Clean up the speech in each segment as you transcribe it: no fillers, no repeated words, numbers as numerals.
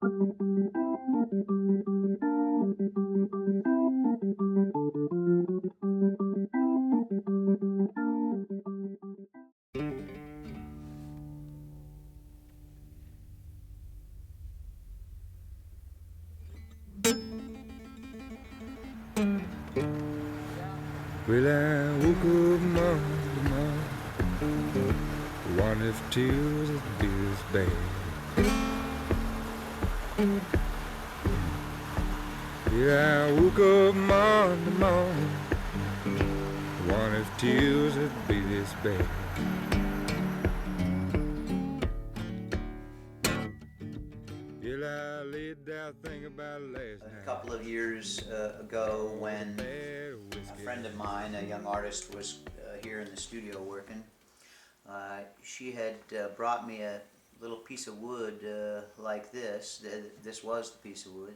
Well, I woke up Monday morning, wondered if tears would be this bad. Yeah, I woke up Monday morning, wondered if tears would be this bad. Yeah, I laid down thinking about last night. A couple of years ago, when a friend of mine, a young artist, was here in the studio working, she had brought me a little piece of wood like this. This was the piece of wood.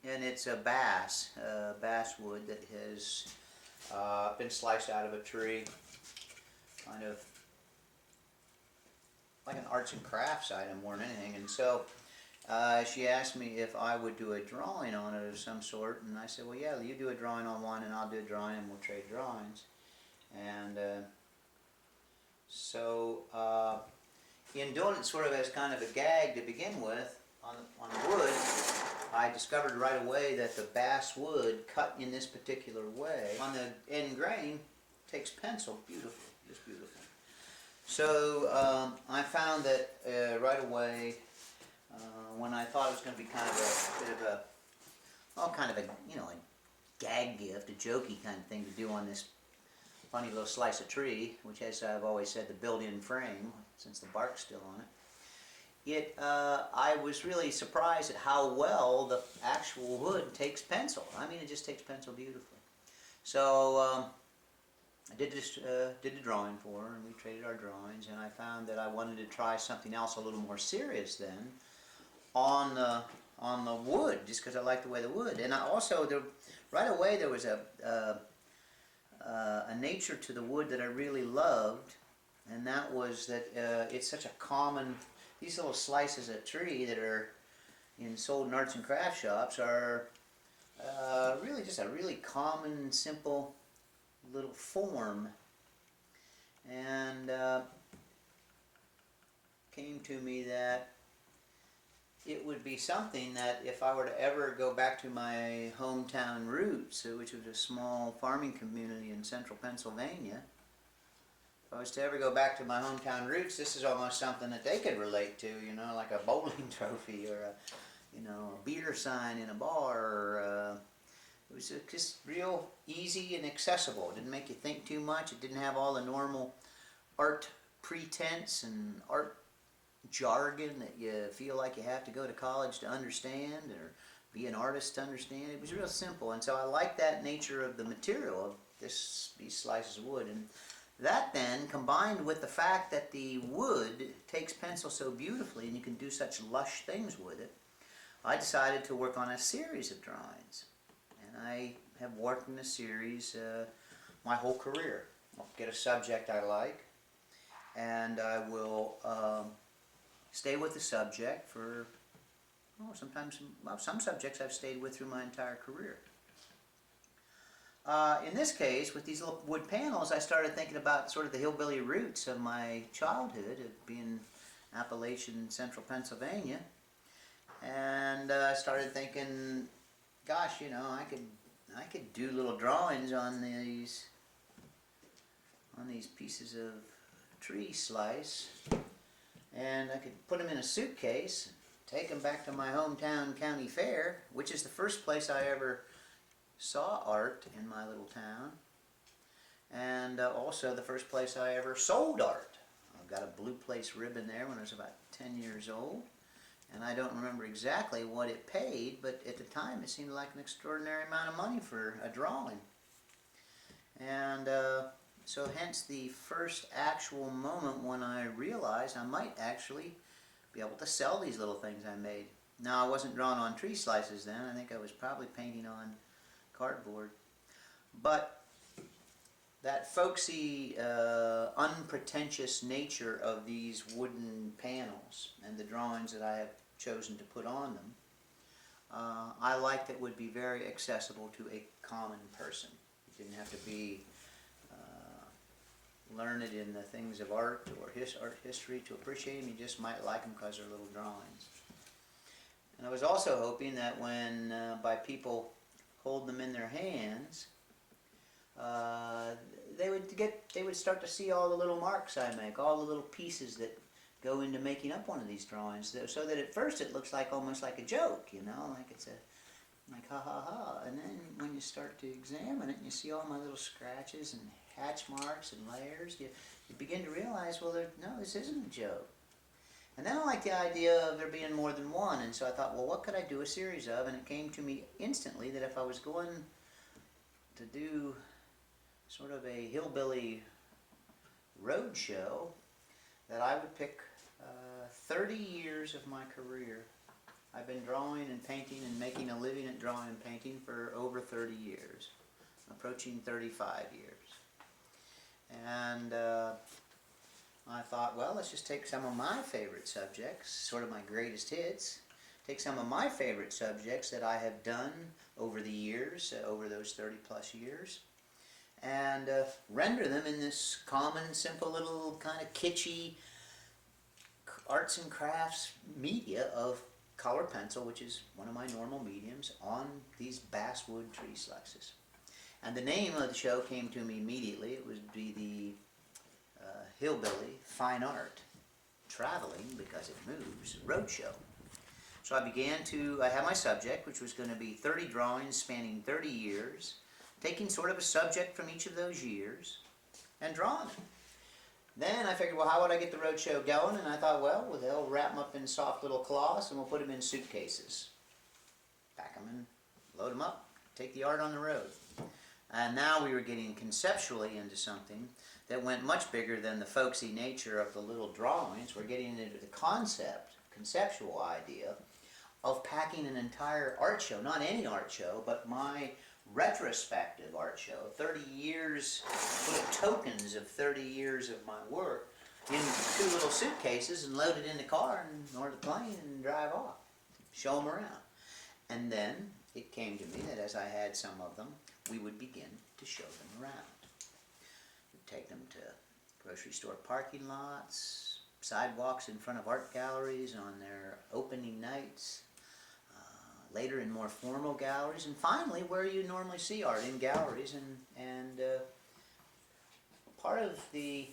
And it's a basswood that has been sliced out of a tree, kind of like an arts and crafts item more than anything. And so she asked me if I would do a drawing on it of some sort, and I said, well, yeah, you do a drawing on one and I'll do a drawing and we'll trade drawings. And so in doing it sort of as kind of a gag to begin with on wood, I discovered right away that the basswood cut in this particular way on the end grain takes pencil beautifully, just beautifully. So I found that right away when I thought it was going to be kind of a bit of a, a gag gift, a jokey kind of thing to do on this funny little slice of tree, which, as I've always said, the built-in frame, since the bark's still on it. I was really surprised at how well the actual wood takes pencil. I mean, it just takes pencil beautifully. So I did the drawing for her, and we traded our drawings, and I found that I wanted to try something else a little more serious then on the wood, just because I liked the way the wood. And I also, right away, there was a nature to the wood that I really loved, and that was that it's such a common. These little slices of tree that are sold in arts and craft shops are really just a really common, simple little form. And came to me that it would be something that if I were to ever go back to my hometown roots, which was a small farming community in central Pennsylvania, if I was to ever go back to my hometown roots, this is almost something that they could relate to, like a bowling trophy or a beer sign in a bar. Or, it was just real easy and accessible. It didn't make you think too much. It didn't have all the normal art pretense and art jargon that you feel like you have to go to college to understand or be an artist to understand. It was real simple, and so I liked that nature of the material of these slices of wood. And that then, combined with the fact that the wood takes pencil so beautifully and you can do such lush things with it, I decided to work on a series of drawings. And I have worked in a series my whole career. I'll get a subject I like, and I will stay with the subject for, some subjects I've stayed with through my entire career. In this case, with these little wood panels, I started thinking about sort of the hillbilly roots of my childhood, of being Appalachian, central Pennsylvania, and I started thinking, gosh, I could do little drawings on these pieces of tree slice, and I could put them in a suitcase, take them back to my hometown county fair, which is the first place I ever saw art in my little town, and also the first place I ever sold art. I got a Blue Place ribbon there when I was about 10 years old, and I don't remember exactly what it paid, but at the time it seemed like an extraordinary amount of money for a drawing. And so hence the first actual moment when I realized I might actually be able to sell these little things I made. Now, I wasn't drawing on tree slices then. I think I was probably painting on cardboard. But that folksy, unpretentious nature of these wooden panels and the drawings that I have chosen to put on them, I like that would be very accessible to a common person. You didn't have to be learned in the things of art or art history to appreciate them. You just might like them because they're little drawings. And I was also hoping that when, by people hold them in their hands, they would start to see all the little marks I make, all the little pieces that go into making up one of these drawings, so that at first it looks like almost like a joke, you know, like it's like ha ha ha, and then when you start to examine it and you see all my little scratches and hatch marks and layers, you begin to realize, well, no, this isn't a joke. And then I like the idea of there being more than one, and so I thought, well, what could I do a series of? And it came to me instantly that if I was going to do sort of a hillbilly roadshow, that I would pick 30 years of my career. I've been drawing and painting and making a living at drawing and painting for over 30 years, approaching 35 years. And I thought, well, let's just take some of my favorite subjects, sort of my greatest hits, take some of my favorite subjects that I have done over the years, over those 30 plus years, and render them in this common, simple little kind of kitschy arts and crafts media of color pencil, which is one of my normal mediums, on these basswood tree slices. And the name of the show came to me immediately. It would be the Hillbilly Fine Art Traveling, because it moves, Roadshow. So I had my subject, which was going to be 30 drawings spanning 30 years, taking sort of a subject from each of those years and drawing it. Then I figured, well, how would I get the roadshow going? And I thought, well, they'll wrap them up in soft little cloths and we'll put them in suitcases. Pack them in, load them up, take the art on the road. And now we were getting conceptually into something that went much bigger than the folksy nature of the little drawings. We're getting into the conceptual idea of packing an entire art show, not any art show, but my retrospective art show, 30 years, little tokens of 30 years of my work, in 2 little suitcases and load it in the car and or the plane and drive off, show them around. And then it came to me that as I had some of them, we would begin to show them around. We'd take them to grocery store parking lots, sidewalks in front of art galleries on their opening nights, later in more formal galleries, and finally where you normally see art, in galleries. And part of the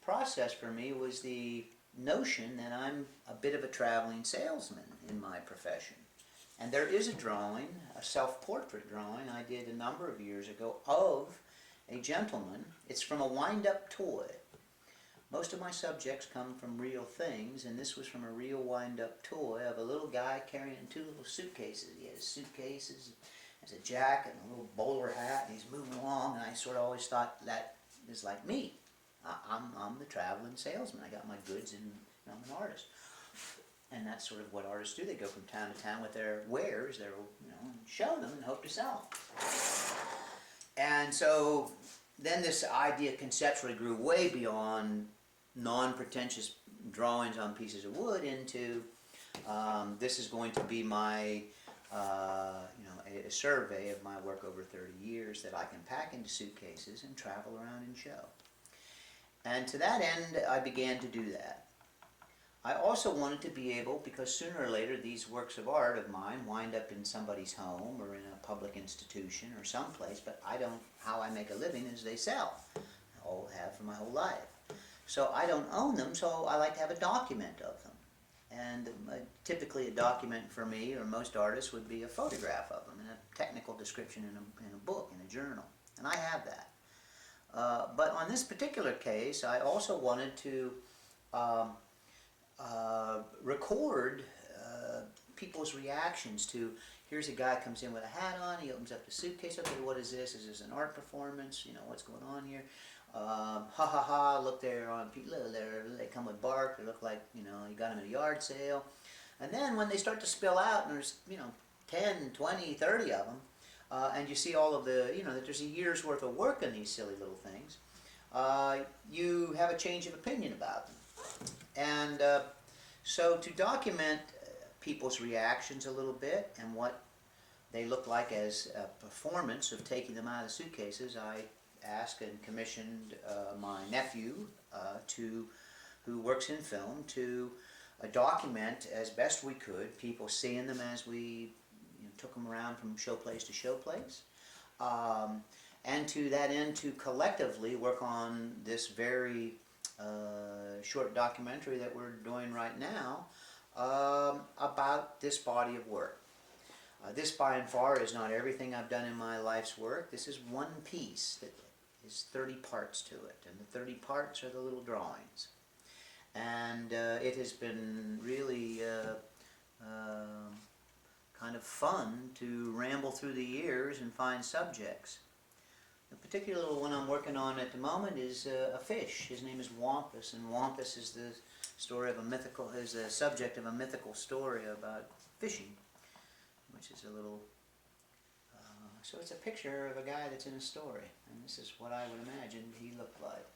process for me was the notion that I'm a bit of a traveling salesman in my profession. And there is a drawing, a self-portrait drawing I did a number of years ago of a gentleman. It's from a wind-up toy. Most of my subjects come from real things, and this was from a real wind-up toy of a little guy carrying 2 little suitcases. He has suitcases, has a jacket, and a little bowler hat, and he's moving along, and I sort of always thought that is like me. I'm the traveling salesman. I got my goods, and I'm an artist. And that's sort of what artists do. They go from town to town with their wares, and show them and hope to sell them. And so then this idea conceptually grew way beyond non-pretentious drawings on pieces of wood into this is going to be my a survey of my work over 30 years that I can pack into suitcases and travel around and show. And to that end, I began to do that. I also wanted to be able, because sooner or later these works of art of mine wind up in somebody's home or in a public institution or someplace, but how I make a living is they sell. I have for my whole life. So I don't own them, so I like to have a document of them. And typically a document for me, or most artists, would be a photograph of them and a technical description in a book, in a journal. And I have that. But on this particular case, I also wanted to record people's reactions to, here's a guy comes in with a hat on, he opens up the suitcase, okay, what is this? Is this an art performance? What's going on here? Ha ha ha, look there on people, they come with bark, they look like, you got them at a yard sale. And then when they start to spill out, and there's, 10, 20, 30 of them, and you see all of the, that there's a year's worth of work in these silly little things, you have a change of opinion about them. And so to document people's reactions a little bit and what they look like as a performance of taking them out of the suitcases, I asked and commissioned my nephew, who works in film, to document as best we could people seeing them as we took them around from show place to show place, and to that end to collectively work on this very short documentary that we're doing right now about this body of work. This by and far is not everything I've done in my life's work. This is one piece that is 30 parts to it, and the 30 parts are the little drawings. And it has been really kind of fun to ramble through the years and find subjects. The particular little one I'm working on at the moment is a fish. His name is Wampus, and Wampus is the subject of a mythical story about fishing, which is a little, so it's a picture of a guy that's in a story, and this is what I would imagine he looked like.